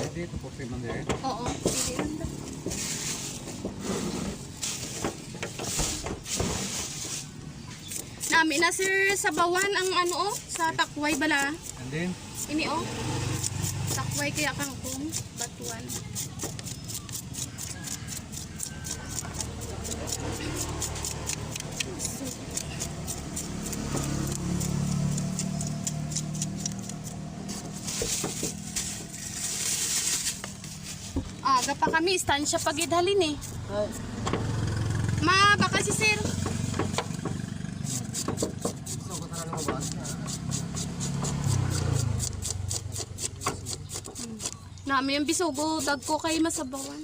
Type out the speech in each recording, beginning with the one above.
Dito po si Mandir. Oo, pili lang daw. Nami na sir sa bawan ang ano sa takway bala. And then, Ini takway kaya kangkong batuan. Aga pa kami, istansya pagidhalin eh. Ma, baka si sir. gusto ko talaga mabas na. Nami yung bisugo, dag ko kay masabawan.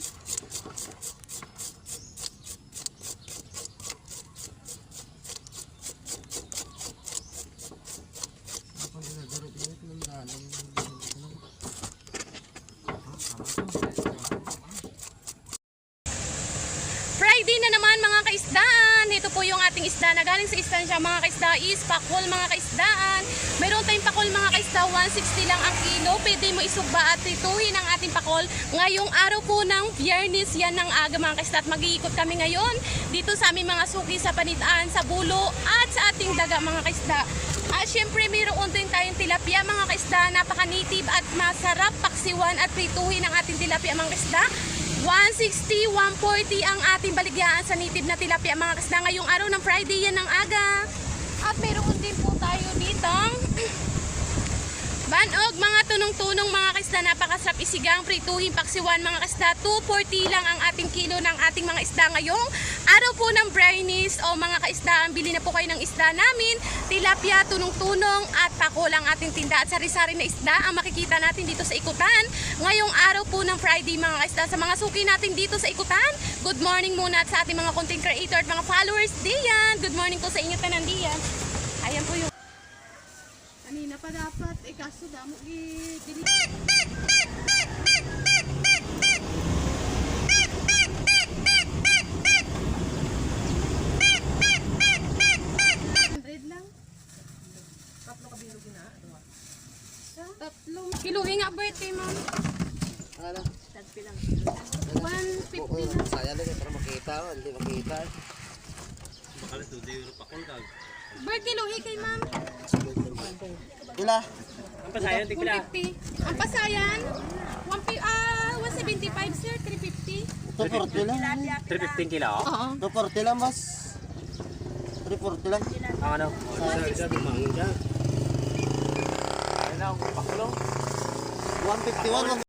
Friday na naman mga kaisdaan. Ito po yung ating isda na galing sa istansya mga kaisda is pakol mga kaisdaan. Mayroon tayong pakol mga kaisda, 160 lang ang kilo. Pwede mo isugba at tituhin ang ating pakol. Ngayong araw po ng Biyernes yan ng aga mga kaisda. At mag-iikot kami ngayon dito sa aming mga suki sa Panitaan, sa Bulo at sa ating daga mga kaisda. At syempre mayroon din tayong tilapia mga kaisda. Napaka-native at masarap paksiwan at prituhin ang ating tilapia mga kaisda. 160, 140 ang ating baligyaan sa native na tilapia mga kasda. Ngayong araw ng Friday yan ng aga. At mayroon din po tayo ditong banog, mga tunong-tunong mga kasda. Napakasarap isigang, prituhin, paksiwan mga kasda. 240 lang ang ating kilo ng ating mga isda ngayong araw po ng brownies o mga kaisdaan. Bili na po kayo ng isda namin. Tilapia, tunong-tunong at pakol ang ating tinda at sari-sari na isda ang makikita natin dito sa Ikutan. Ngayong araw po ng Friday mga kaisda. Sa mga suki natin dito sa Ikutan, good morning muna at sa ating mga content creator at mga followers diyan. Good morning po sa inyo tanan diyan. Ayan po yung kanina pa dapat, kaso damo i-delete. Lang. Tatlo ka bilog na? Tatlong kilo nga birthday ma'am. Ano? Tagpi lang. 150 lang. Saya lang para makita, hindi makita. Bakal ito, di yung pakol kag. Birthday luhi kay ma'am. Pila? Ang pasayan, di pila. 150. Ang pasayan, 175 sir, 350. 240 lang. 315 kilo? Oo. 240 lang, boss. 340 lang. Ang ano? Sa dumangin ka. Ano, pakulo? 151.